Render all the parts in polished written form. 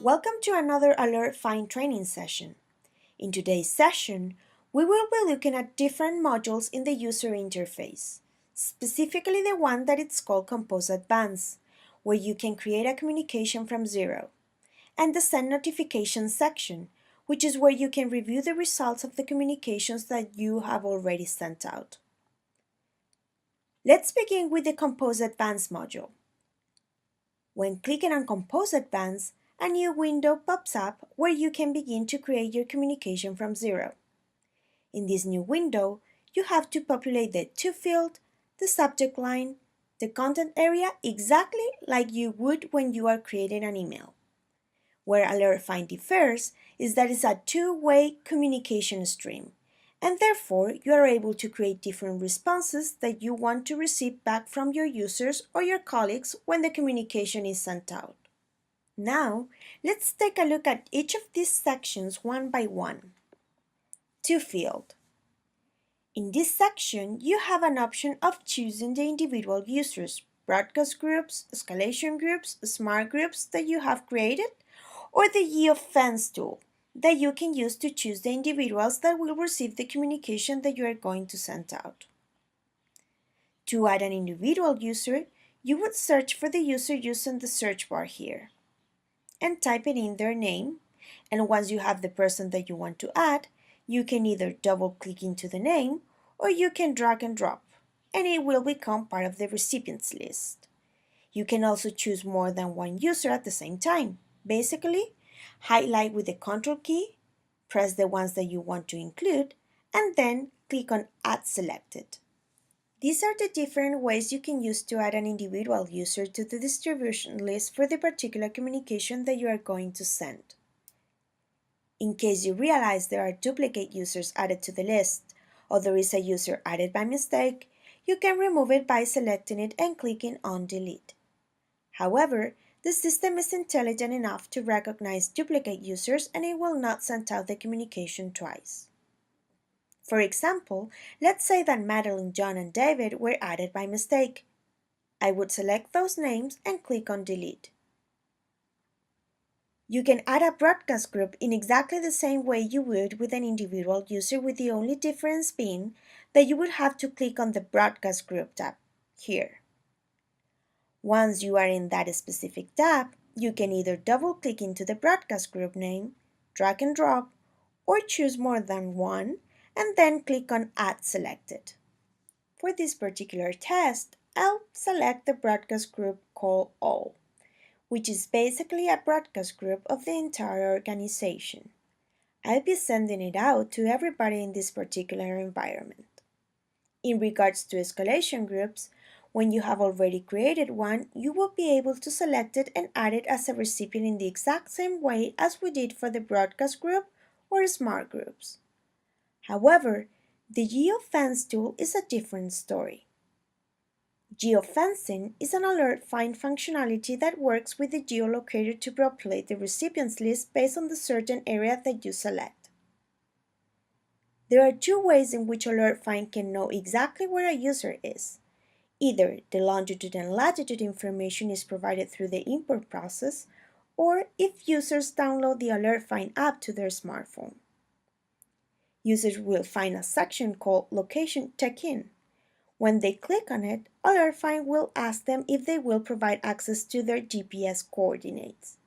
Welcome to another Alert Find training session. In today's session, we will be looking at different modules in the user interface, specifically the one that it's called Compose Advanced, where you can create a communication from zero, and the Send Notifications section, which is where you can review the results of the communications that you have already sent out. Let's begin with the Compose Advanced module. When clicking on Compose Advanced, a new window pops up where you can begin to create your communication from zero. In this new window, you have to populate the To field, the subject line, the content area exactly like you would when you are creating an email. Where Alert Find differs is that it's a two-way communication stream, and therefore you are able to create different responses that you want to receive back from your users or your colleagues when the communication is sent out. Now, let's take a look at each of these sections one by one. To field. In this section, you have an option of choosing the individual users, broadcast groups, escalation groups, smart groups that you have created, or the geofence tool that you can use to choose the individuals that will receive the communication that you are going to send out. To add an individual user, you would search for the user using the search bar here and type it in their name, and once you have the person that you want to add, you can either double click into the name or you can drag and drop, and it will become part of the recipients list. You can also choose more than one user at the same time. Basically, highlight with the Ctrl key, press the ones that you want to include, and then click on Add Selected. These are the different ways you can use to add an individual user to the distribution list for the particular communication that you are going to send. In case you realize there are duplicate users added to the list, or there is a user added by mistake, you can remove it by selecting it and clicking on Delete. However, the system is intelligent enough to recognize duplicate users and it will not send out the communication twice. For example, let's say that Madeline, John, and David were added by mistake. I would select those names and click on Delete. You can add a broadcast group in exactly the same way you would with an individual user, with the only difference being that you would have to click on the Broadcast Group tab here. Once you are in that specific tab, you can either double-click into the broadcast group name, drag and drop, or choose more than one, and then click on Add Selected. For this particular test, I'll select the broadcast group called All, which is basically a broadcast group of the entire organization. I'll be sending it out to everybody in this particular environment. In regards to escalation groups, when you have already created one, you will be able to select it and add it as a recipient in the exact same way as we did for the broadcast group or smart groups. However, the geofence tool is a different story. Geofencing is an alert find functionality that works with the geolocator to populate the recipients list based on the certain area that you select. There are two ways in which alert find can know exactly where a user is. Either the longitude and latitude information is provided through the import process, or if users download the Alert Find app to their smartphone. Users will find a section called Location Check-in. When they click on it, Alert Find will ask them if they will provide access to their GPS coordinates.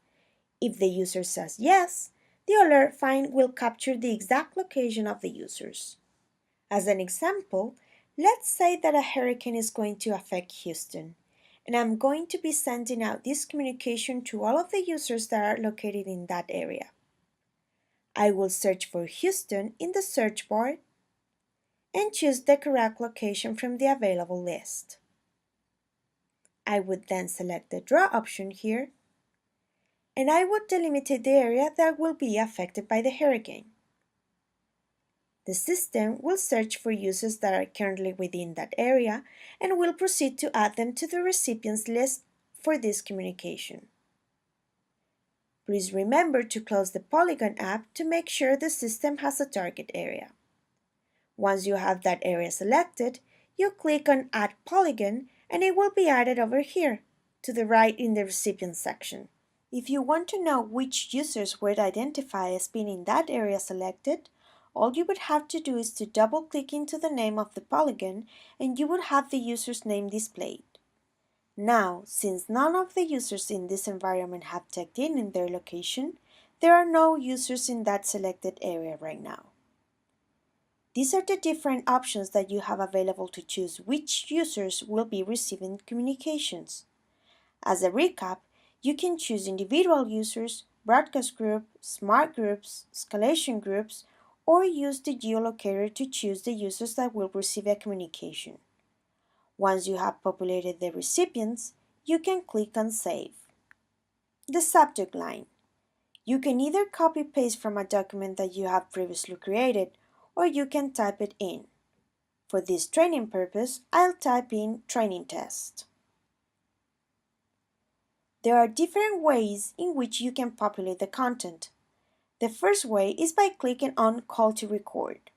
If the user says yes, the Alert Find will capture the exact location of the users. As an example, let's say that a hurricane is going to affect Houston, and I'm going to be sending out this communication to all of the users that are located in that area. I will search for Houston in the search bar and choose the correct location from the available list. I would then select the Draw option here, and I would delimit the area that will be affected by the hurricane. The system will search for users that are currently within that area and will proceed to add them to the recipients list for this communication. Please remember to close the Polygon app to make sure the system has a target area. Once you have that area selected, you click on Add Polygon and it will be added over here to the right in the recipient section. If you want to know which users were identified as being in that area selected, all you would have to do is to double-click into the name of the polygon and you would have the user's name displayed. Now, since none of the users in this environment have checked in their location, there are no users in that selected area right now. These are the different options that you have available to choose which users will be receiving communications. As a recap, you can choose individual users, broadcast group, smart groups, escalation groups, or use the geolocator to choose the users that will receive a communication. Once you have populated the recipients, you can click on Save. The subject line. You can either copy-paste from a document that you have previously created, or you can type it in. For this training purpose, I'll type in training test. There are different ways in which you can populate the content. The first way is by clicking on Call to Record,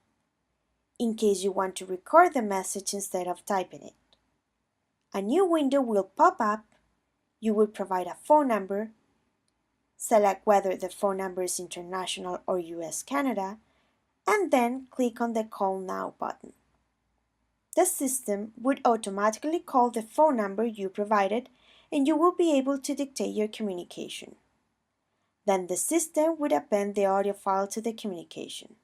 in case you want to record the message instead of typing it. A new window will pop up. You will provide a phone number, select whether the phone number is international or US-Canada, and then click on the Call Now button. The system would automatically call the phone number you provided and you will be able to dictate your communication. Then the system would append the audio file to the communication.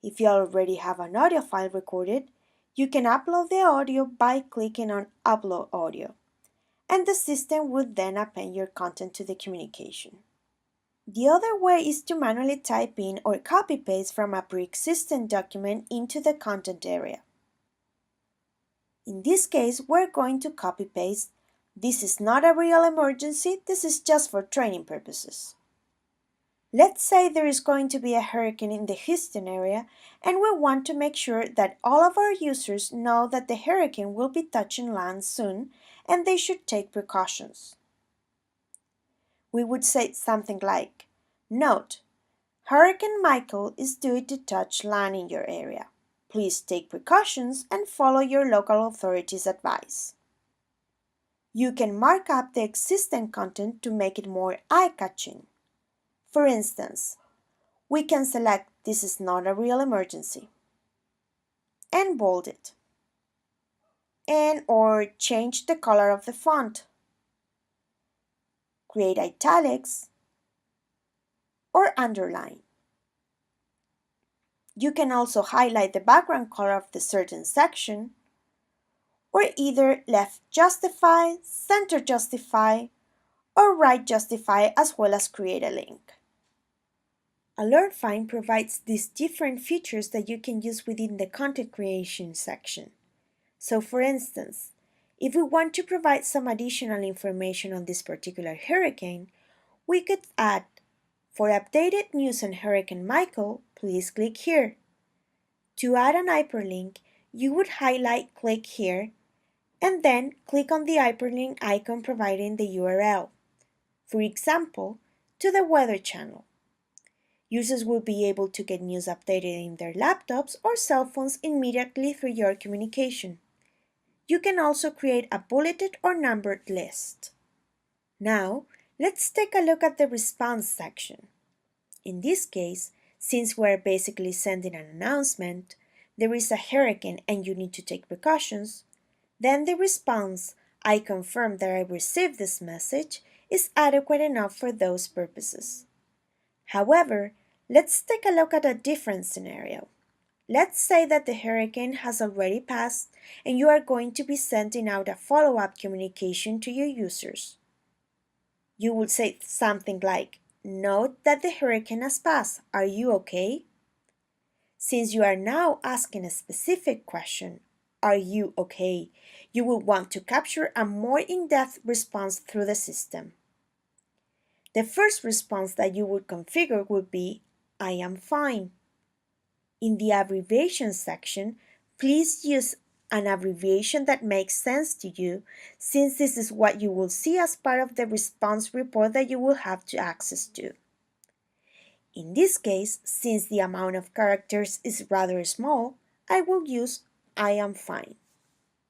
If you already have an audio file recorded, you can upload the audio by clicking on Upload Audio, and the system would then append your content to the communication. The other way is to manually type in or copy-paste from a pre-existing document into the content area. In this case, we're going to copy-paste. This is not a real emergency, this is just for training purposes. Let's say there is going to be a hurricane in the Houston area and we want to make sure that all of our users know that the hurricane will be touching land soon and they should take precautions. We would say something like, Note, Hurricane Michael is due to touch land in your area. Please take precautions and follow your local authorities' advice. You can mark up the existing content to make it more eye-catching. For instance, we can select This is not a real emergency and bold it, and or change the color of the font, create italics, or underline. You can also highlight the background color of the certain section, or either left justify, center justify, or right justify, as well as create a link. AlertFind provides these different features that you can use within the content creation section. So for instance, if we want to provide some additional information on this particular hurricane, we could add, for updated news on Hurricane Michael, please click here. To add an hyperlink, you would highlight Click Here and then click on the hyperlink icon providing the URL, for example, to the Weather Channel. Users will be able to get news updated in their laptops or cell phones immediately through your communication. You can also create a bulleted or numbered list. Now, let's take a look at the response section. In this case, since we're basically sending an announcement, there is a hurricane and you need to take precautions, then the response, I confirm that I received this message, is adequate enough for those purposes. However, let's take a look at a different scenario. Let's say that the hurricane has already passed and you are going to be sending out a follow-up communication to your users. You would say something like, Note that the hurricane has passed. Are you okay? Since you are now asking a specific question, are you okay? You will want to capture a more in-depth response through the system. The first response that you would configure would be, I am fine. In the abbreviation section, please use an abbreviation that makes sense to you, since this is what you will see as part of the response report that you will have to access to. In this case, since the amount of characters is rather small, I will use I am fine.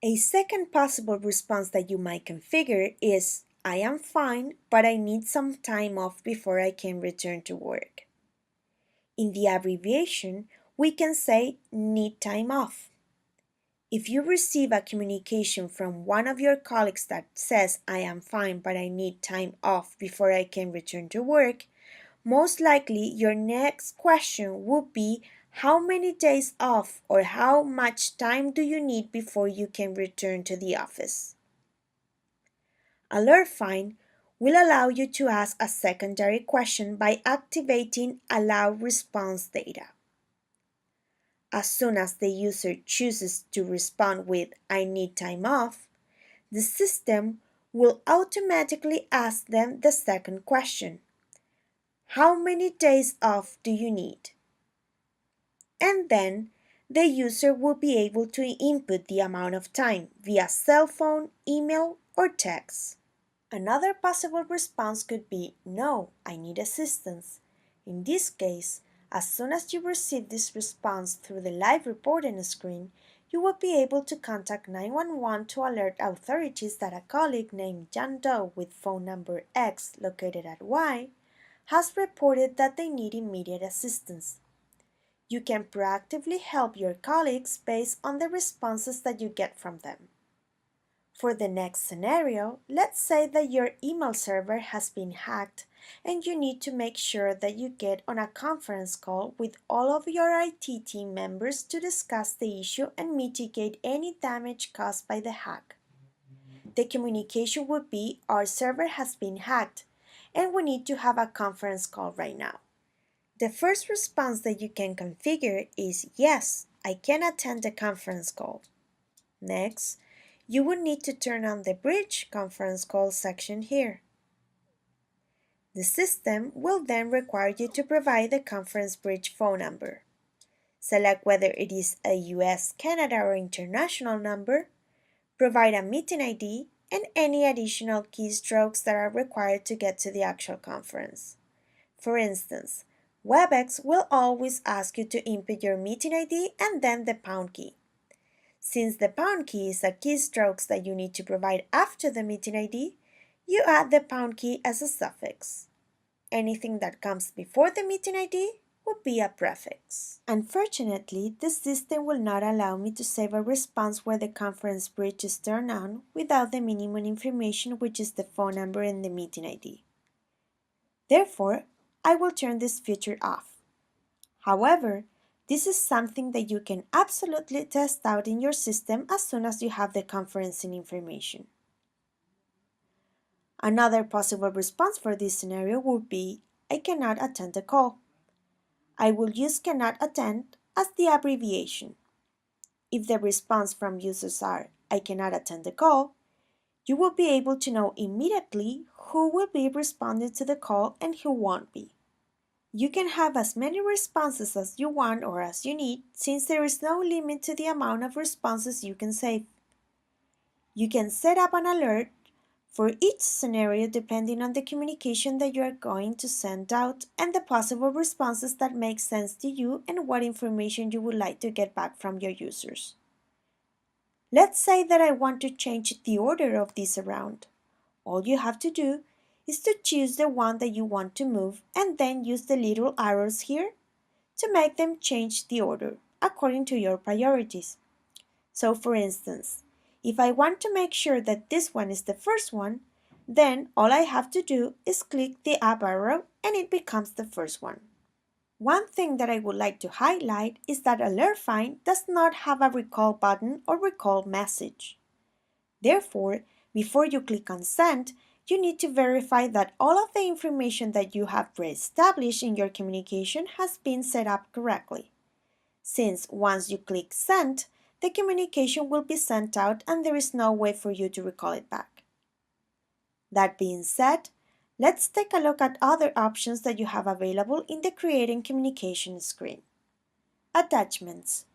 A second possible response that you might configure is I am fine, but I need some time off before I can return to work. In the abbreviation, we can say need time off. If you receive a communication from one of your colleagues that says I am fine but I need time off before I can return to work, most likely your next question would be how many days off or how much time do you need before you can return to the office? Alert Find will allow you to ask a secondary question by activating Allow Response Data. As soon as the user chooses to respond with I need time off, the system will automatically ask them the second question. How many days off do you need? And then the user will be able to input the amount of time via cell phone, email, or text. Another possible response could be no, I need assistance. In this case, as soon as you receive this response through the live reporting screen, you will be able to contact 911 to alert authorities that a colleague named John Doe with phone number X located at Y has reported that they need immediate assistance. You can proactively help your colleagues based on the responses that you get from them. For the next scenario, let's say that your email server has been hacked and you need to make sure that you get on a conference call with all of your IT team members to discuss the issue and mitigate any damage caused by the hack. The communication would be our server has been hacked and we need to have a conference call right now. The first response that you can configure is yes, I can attend the conference call. Next, you will need to turn on the Bridge Conference Call section here. The system will then require you to provide the conference bridge phone number. Select whether it is a US, Canada, or international number, provide a meeting ID, and any additional keystrokes that are required to get to the actual conference. For instance, WebEx will always ask you to input your meeting ID and then the pound key. Since the pound key is a keystroke that you need to provide after the meeting ID, you add the pound key as a suffix. Anything that comes before the meeting ID would be a prefix. Unfortunately, the system will not allow me to save a response where the conference bridge is turned on without the minimum information, which is the phone number and the meeting ID. Therefore, I will turn this feature off. However, this is something that you can absolutely test out in your system as soon as you have the conferencing information. Another possible response for this scenario would be, I cannot attend the call. I will use cannot attend as the abbreviation. If the response from users are, I cannot attend the call, you will be able to know immediately who will be responding to the call and who won't be. You can have as many responses as you want or as you need, since there is no limit to the amount of responses you can save. You can set up an alert for each scenario depending on the communication that you are going to send out and the possible responses that make sense to you and what information you would like to get back from your users. Let's say that I want to change the order of these around. All you have to do is to choose the one that you want to move and then use the little arrows here to make them change the order according to your priorities. So for instance, if I want to make sure that this one is the first one, then all I have to do is click the up arrow and it becomes the first one. One thing that I would like to highlight is that Alert Find does not have a recall button or recall message. Therefore, before you click on Send, you need to verify that all of the information that you have pre-established in your communication has been set up correctly. Since once you click Send, the communication will be sent out and there is no way for you to recall it back. That being said, let's take a look at other options that you have available in the Creating Communication screen. Attachments.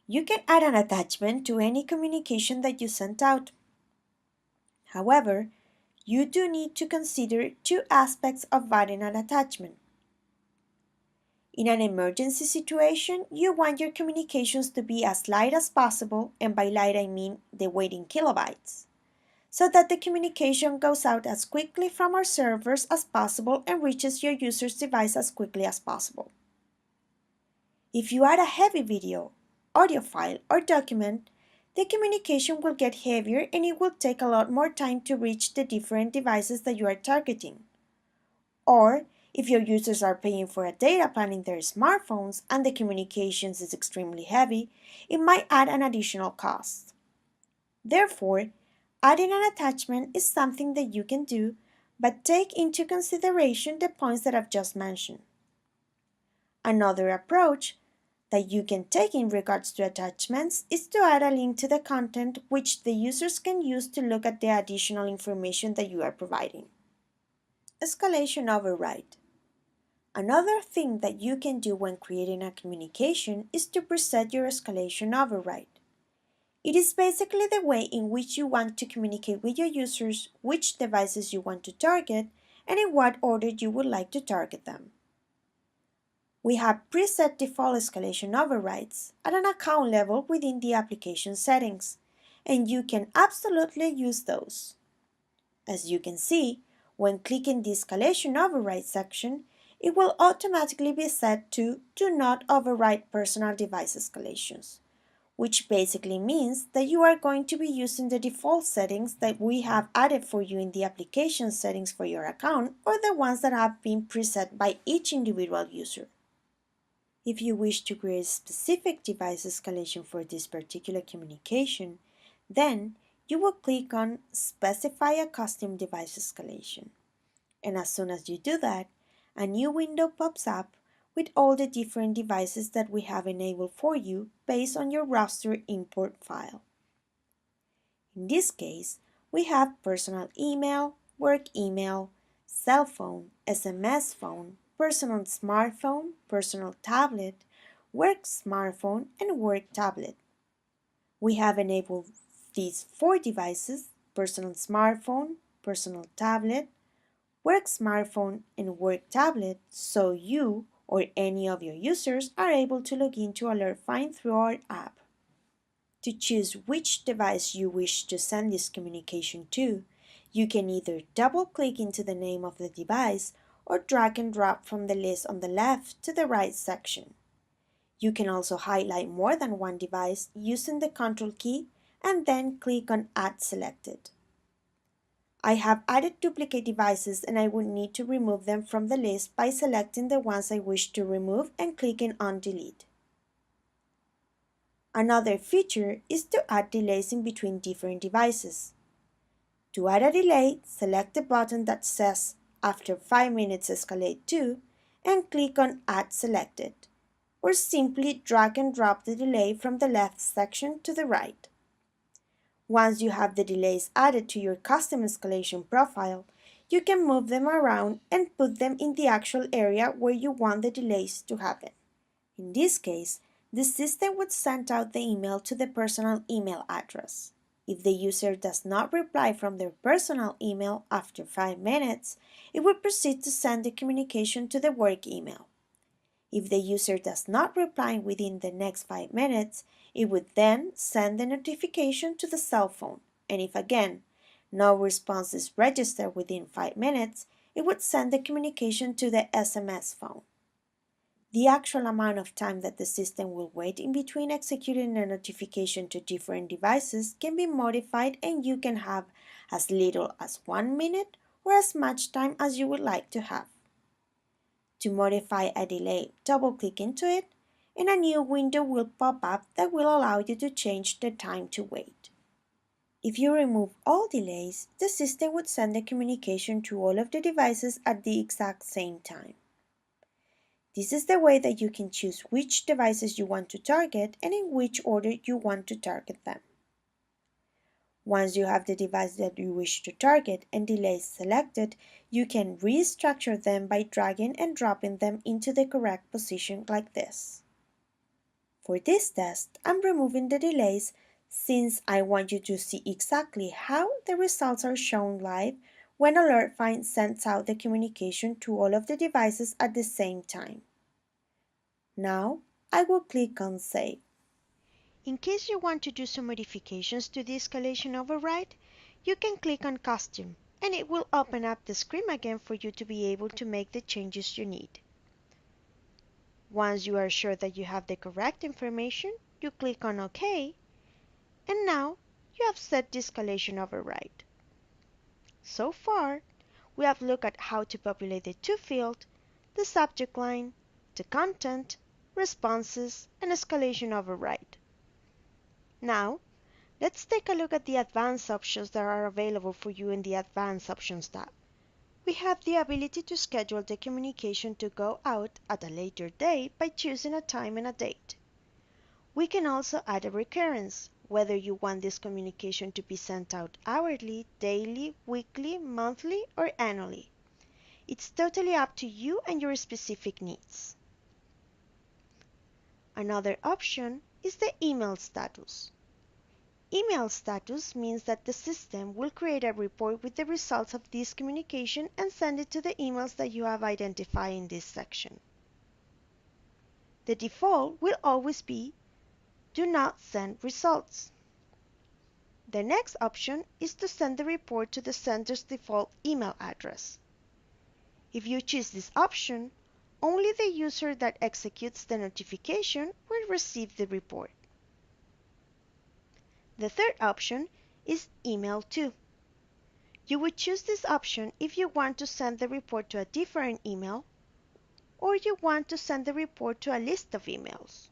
You can add an attachment to any communication that you sent out. However, you do need to consider two aspects of adding an attachment. In an emergency situation, you want your communications to be as light as possible, and by light I mean the weight in kilobytes. so that the communication goes out as quickly from our servers as possible and reaches your user's device as quickly as possible. If you add a heavy video, audio file, or document, the communication will get heavier and it will take a lot more time to reach the different devices that you are targeting. Or, if your users are paying for a data plan in their smartphones and the communications is extremely heavy, it might add an additional cost. Therefore, adding an attachment is something that you can do, but take into consideration the points that I've just mentioned. Another approach that you can take in regards to attachments is to add a link to the content which the users can use to look at the additional information that you are providing. Escalation override. Another thing that you can do when creating a communication is to preset your escalation override. It is basically the way in which you want to communicate with your users, which devices you want to target, and in what order you would like to target them. We have preset default escalation overrides at an account level within the application settings, and you can absolutely use those. As you can see, when clicking the escalation override section, it will automatically be set to Do Not Override Personal Device Escalations, which basically means that you are going to be using the default settings that we have added for you in the application settings for your account or the ones that have been preset by each individual user. If you wish to create a specific device escalation for this particular communication, then you will click on Specify a Custom Device Escalation. And as soon as you do that, a new window pops up with all the different devices that we have enabled for you based on your roster import file. In this case, we have personal email, work email, cell phone, SMS phone, personal smartphone, personal tablet, work smartphone, and work tablet. We have enabled these 4 devices, personal smartphone, personal tablet, work smartphone, and work tablet, so you or any of your users are able to log into AlertFind through our app. To choose which device you wish to send this communication to, you can either double-click into the name of the device or drag and drop from the list on the left to the right section. You can also highlight more than one device using the Control key and then click on Add Selected. I have added duplicate devices and I would need to remove them from the list by selecting the ones I wish to remove and clicking on Delete. Another feature is to add delays in between different devices. To add a delay, select the button that says After 5 minutes escalate to and click on Add Selected, or simply drag and drop the delay from the left section to the right. Once you have the delays added to your custom escalation profile, you can move them around and put them in the actual area where you want the delays to happen. In this case, the system would send out the email to the personal email address. If the user does not reply from their personal email after 5 minutes, it will proceed to send the communication to the work email. If the user does not reply within the next 5 minutes, it would then send the notification to the cell phone, and if again no response is registered within 5 minutes, it would send the communication to the SMS phone. The actual amount of time that the system will wait in between executing a notification to different devices can be modified, and you can have as little as 1 minute or as much time as you would like to have. To modify a delay, double-click into it, and a new window will pop up that will allow you to change the time to wait. If you remove all delays, the system would send the communication to all of the devices at the exact same time. This is the way that you can choose which devices you want to target and in which order you want to target them. Once you have the device that you wish to target and delays selected, you can restructure them by dragging and dropping them into the correct position like this. For this test, I'm removing the delays since I want you to see exactly how the results are shown live when AlertFind sends out the communication to all of the devices at the same time. Now, I will click on Save. In case you want to do some modifications to the escalation override, you can click on Costume, and it will open up the screen again for you to be able to make the changes you need. Once you are sure that you have the correct information, you click on OK, and now you have set the escalation override. So far, we have looked at how to populate the to field, the subject line, the content, responses, and escalation override. Now, let's take a look at the advanced options that are available for you in the Advanced Options tab. We have the ability to schedule the communication to go out at a later date by choosing a time and a date. We can also add a recurrence, whether you want this communication to be sent out hourly, daily, weekly, monthly, or annually. It's totally up to you and your specific needs. Another option is the email status. Email status means that the system will create a report with the results of this communication and send it to the emails that you have identified in this section. The default will always be Do not send results. The next option is to send the report to the sender's default email address. If you choose this option, only the user that executes the notification will receive the report. The third option is Email To. You would choose this option if you want to send the report to a different email, or you want to send the report to a list of emails.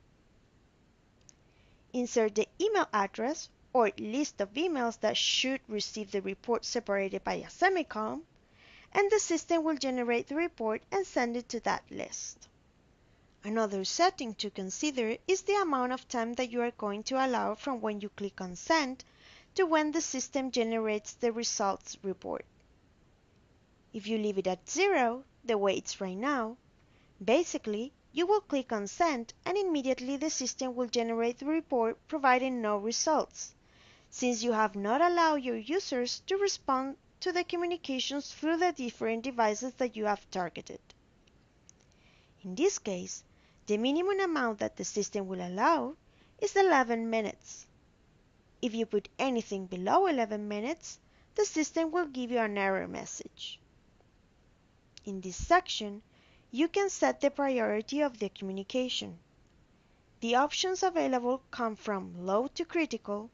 Insert the email address or list of emails that should receive the report separated by a semicolon, and the system will generate the report and send it to that list. Another setting to consider is the amount of time that you are going to allow from when you click on Send to when the system generates the results report. If you leave it at 0, the way it's right now, basically you will click on Send and immediately the system will generate the report providing no results, since you have not allowed your users to respond to the communications through the different devices that you have targeted. In this case, the minimum amount that the system will allow is 11 minutes. If you put anything below 11 minutes, the system will give you an error message. In this section, you can set the priority of the communication. The options available come from low to critical,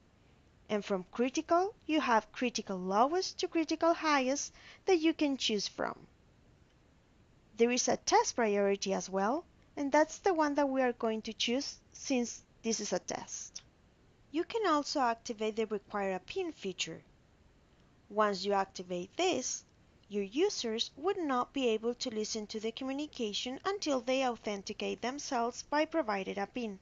and from critical, you have critical lowest to critical highest that you can choose from. There is a test priority as well, and that's the one that we are going to choose since this is a test. You can also activate the Require a PIN feature. Once you activate this, your users would not be able to listen to the communication until they authenticate themselves by providing a PIN.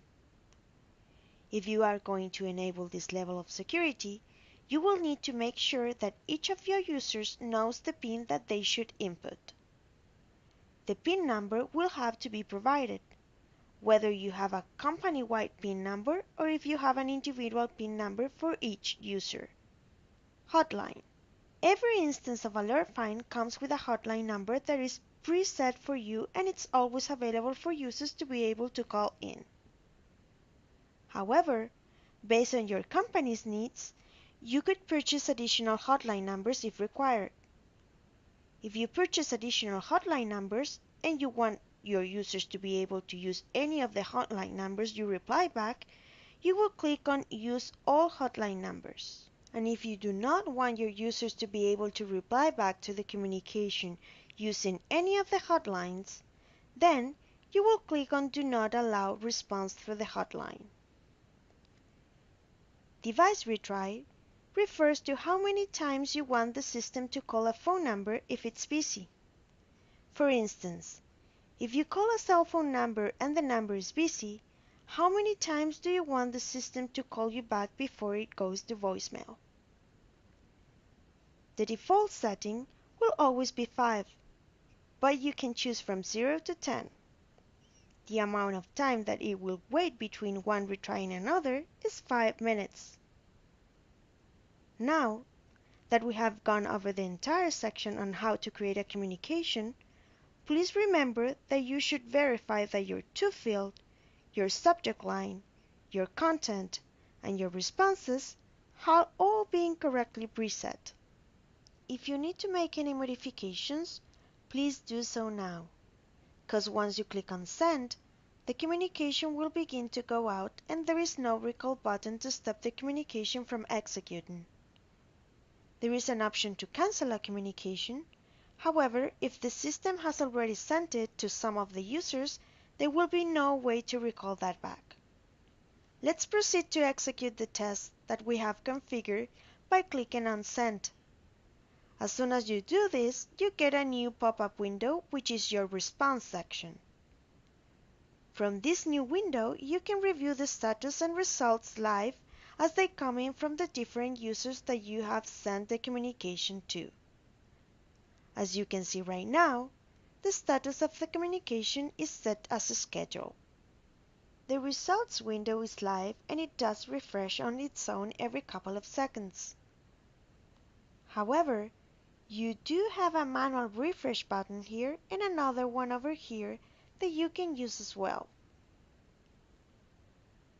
If you are going to enable this level of security, you will need to make sure that each of your users knows the PIN that they should input. The PIN number will have to be provided, whether you have a company-wide PIN number or if you have an individual PIN number for each user. Hotline. Every instance of AlertFind comes with a hotline number that is preset for you and it's always available for users to be able to call in. However, based on your company's needs, you could purchase additional hotline numbers if required. If you purchase additional hotline numbers and you want your users to be able to use any of the hotline numbers you reply back, you will click on Use All Hotline Numbers. And if you do not want your users to be able to reply back to the communication using any of the hotlines, then you will click on Do Not Allow Response through the hotline. Device retry refers to how many times you want the system to call a phone number if it's busy. For instance, if you call a cell phone number and the number is busy, how many times do you want the system to call you back before it goes to voicemail? The default setting will always be 5, but you can choose from 0 to 10. The amount of time that it will wait between one retry and another is 5 minutes. Now that we have gone over the entire section on how to create a communication, please remember that you should verify that your to field, your subject line, your content, and your responses have all been correctly preset. If you need to make any modifications, please do so now, because once you click on Send, the communication will begin to go out and there is no recall button to stop the communication from executing. There is an option to cancel a communication. However, if the system has already sent it to some of the users, there will be no way to recall that back. Let's proceed to execute the test that we have configured by clicking on Send. As soon as you do this, you get a new pop-up window, which is your response section. From this new window, you can review the status and results live as they come in from the different users that you have sent the communication to. As you can see right now, the status of the communication is set as a schedule. The results window is live and it does refresh on its own every couple of seconds. However, you do have a manual refresh button here and another one over here that you can use as well.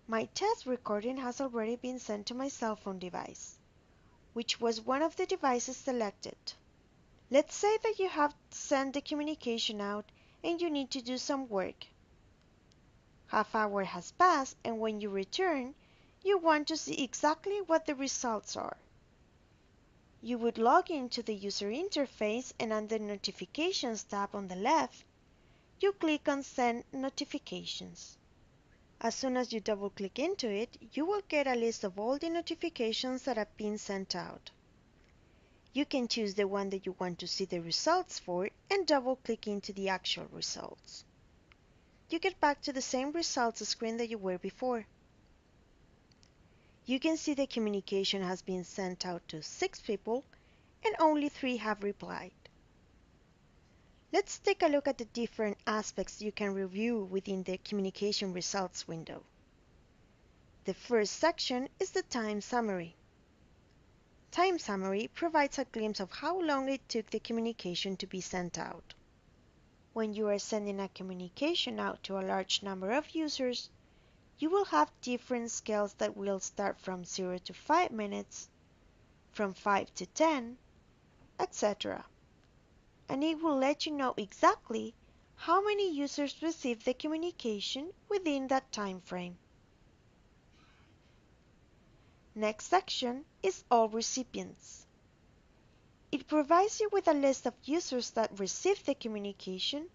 My test recording has already been sent to my cell phone device, which was one of the devices selected. Let's say that you have sent the communication out and you need to do some work. Half hour has passed and when you return, you want to see exactly what the results are. You would log into the user interface and under Notifications tab on the left, you click on Send Notifications. As soon as you double click into it, you will get a list of all the notifications that have been sent out. You can choose the one that you want to see the results for and double click into the actual results. You get back to the same results screen that you were before. You can see the communication has been sent out to 6 people and only 3 have replied. Let's take a look at the different aspects you can review within the communication results window. The first section is the time summary. Time summary provides a glimpse of how long it took the communication to be sent out. When you are sending a communication out to a large number of users, you will have different scales that will start from 0 to 5 minutes, from 5 to 10, etc. And it will let you know exactly how many users received the communication within that time frame. Next section is All Recipients. It provides you with a list of users that received the communication,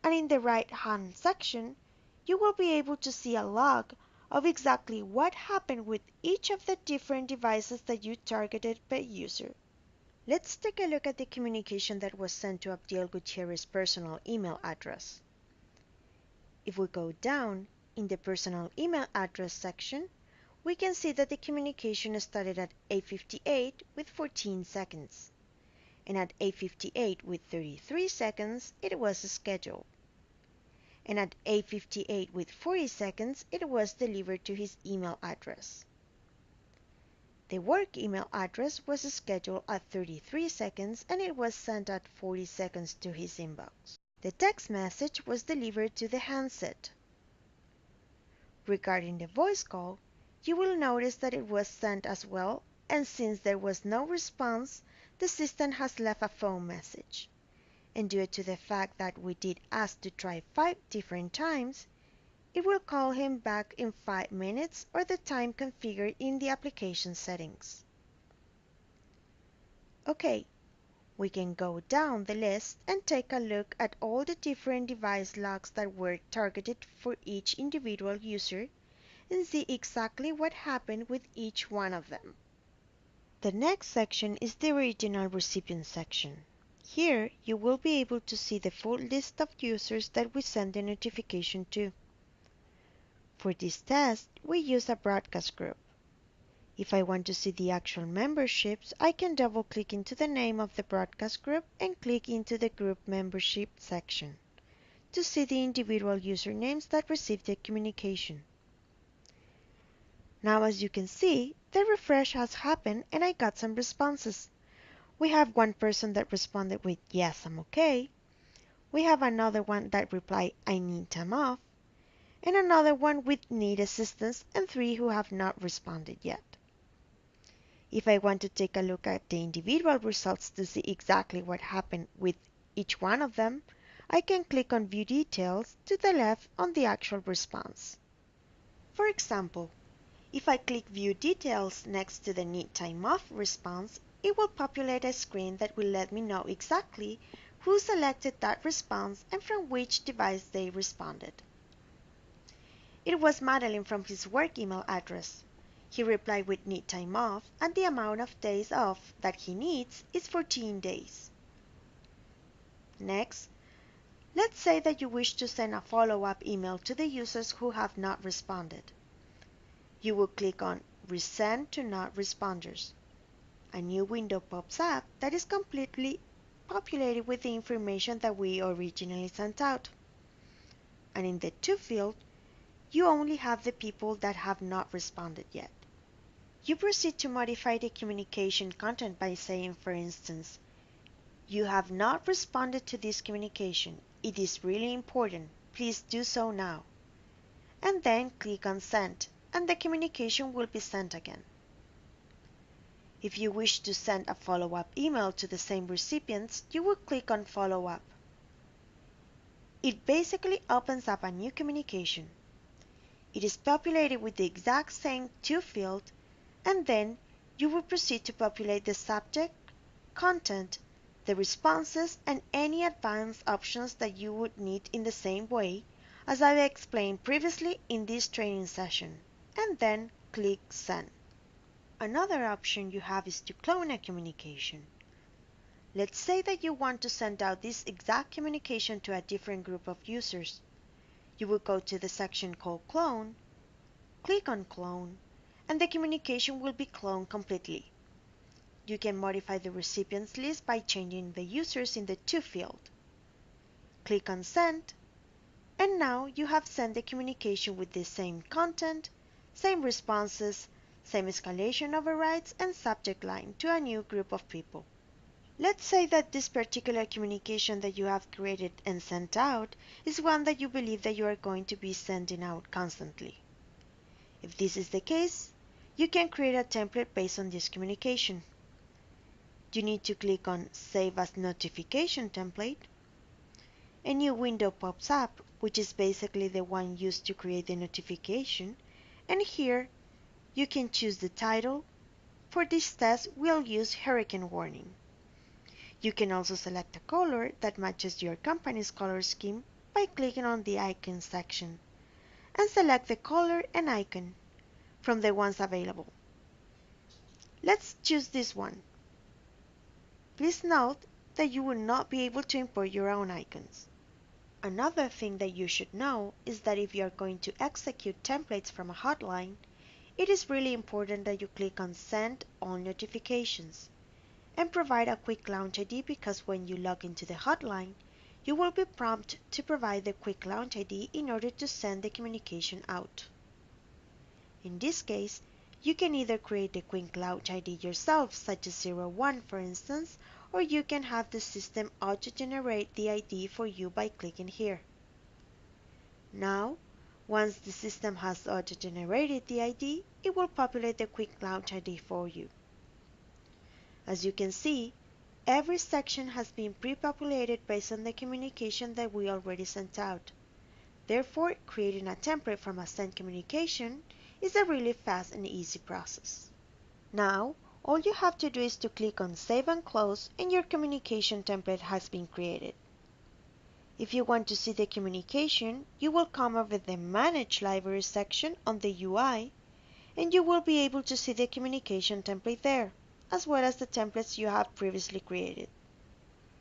and in the right-hand section, you will be able to see a log of exactly what happened with each of the different devices that you targeted per user. Let's take a look at the communication that was sent to Abdiel Gutierrez's personal email address. If we go down in the personal email address section, we can see that the communication started at 8:58 with 14 seconds. And at 8:58 with 33 seconds, it was scheduled. And at 8:58 with 40 seconds, it was delivered to his email address. The work email address was scheduled at 33 seconds and it was sent at 40 seconds to his inbox. The text message was delivered to the handset. Regarding the voice call, you will notice that it was sent as well, and since there was no response, the system has left a phone message. And due to the fact that we did ask to try 5 different times, it will call him back in 5 minutes or the time configured in the application settings. Okay, we can go down the list and take a look at all the different device logs that were targeted for each individual user and see exactly what happened with each one of them. The next section is the original recipient section. Here, you will be able to see the full list of users that we send the notification to. For this test, we use a broadcast group. If I want to see the actual memberships, I can double-click into the name of the broadcast group and click into the group membership section to see the individual usernames that received the communication. Now, as you can see, the refresh has happened and I got some responses. We have one person that responded with, "Yes, I'm okay." We have another one that replied, "I need time off." And another one with "need assistance," and 3 who have not responded yet. If I want to take a look at the individual results to see exactly what happened with each one of them, I can click on View Details to the left on the actual response. For example, if I click View Details next to the Need Time Off response, it will populate a screen that will let me know exactly who selected that response and from which device they responded. It was Madeline from his work email address. He replied with Need Time Off, and the amount of days off that he needs is 14 days. Next, let's say that you wish to send a follow-up email to the users who have not responded. You will click on Resend to Not-Responders. A new window pops up that is completely populated with the information that we originally sent out. And in the To field, you only have the people that have not responded yet. You proceed to modify the communication content by saying, for instance, "You have not responded to this communication. It is really important. Please do so now." And then click on Send, and the communication will be sent again. If you wish to send a follow-up email to the same recipients, you will click on Follow Up. It basically opens up a new communication. It is populated with the exact same To field, and then you will proceed to populate the subject, content, the responses, and any advanced options that you would need in the same way as I explained previously in this training session, and then click Send. Another option you have is to clone a communication. Let's say that you want to send out this exact communication to a different group of users. You will go to the section called Clone, click on Clone, and the communication will be cloned completely. You can modify the recipients list by changing the users in the To field. Click on Send, and now you have sent the communication with the same content, same responses, same escalation overrides, and subject line to a new group of people. Let's say that this particular communication that you have created and sent out is one that you believe that you are going to be sending out constantly. If this is the case, you can create a template based on this communication. You need to click on Save as Notification Template. A new window pops up, which is basically the one used to create the notification, and here you can choose the title. For this test, we'll use Hurricane Warning. You can also select a color that matches your company's color scheme by clicking on the Icon section, and select the color and icon from the ones available. Let's choose this one. Please note that you will not be able to import your own icons. Another thing that you should know is that if you are going to execute templates from a hotline, it is really important that you click on Send All Notifications and provide a Quick Launch ID, because when you log into the hotline, you will be prompted to provide the Quick Launch ID in order to send the communication out. In this case, you can either create the Quick Launch ID yourself, such as 01 for instance, or you can have the system auto-generate the ID for you by clicking here. Now, once the system has auto-generated the ID, it will populate the Quick Launch ID for you. As you can see, every section has been pre-populated based on the communication that we already sent out. Therefore, creating a template from a sent communication is a really fast and easy process. Now, all you have to do is to click on Save and Close, and your communication template has been created. If you want to see the communication, you will come over the Manage Library section on the UI, and you will be able to see the communication template there, as well as the templates you have previously created.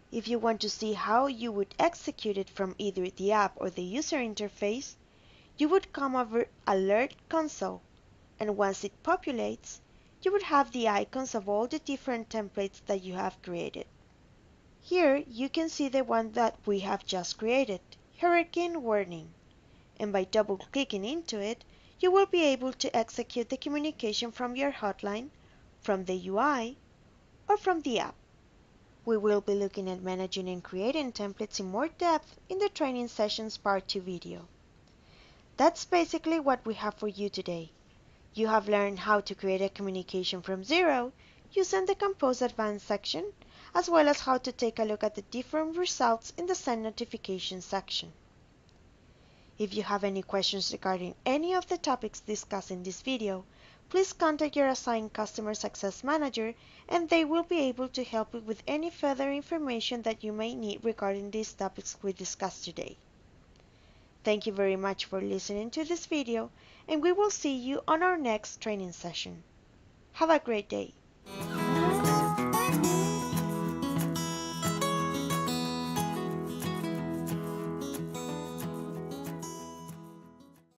If you want to see how you would execute it from either the app or the user interface, you would come over Alert Console, and once it populates, you would have the icons of all the different templates that you have created. Here you can see the one that we have just created, Hurricane Warning, and by double-clicking into it, you will be able to execute the communication from your hotline, from the UI, or from the app. We will be looking at managing and creating templates in more depth in the Training Sessions Part 2 video. That's basically what we have for you today. You have learned how to create a communication from zero using the Compose Advanced section, as well as how to take a look at the different results in the Send Notifications section. If you have any questions regarding any of the topics discussed in this video, please contact your assigned Customer Success Manager and they will be able to help you with any further information that you may need regarding these topics we discussed today. Thank you very much for listening to this video, and we will see you on our next training session. Have a great day.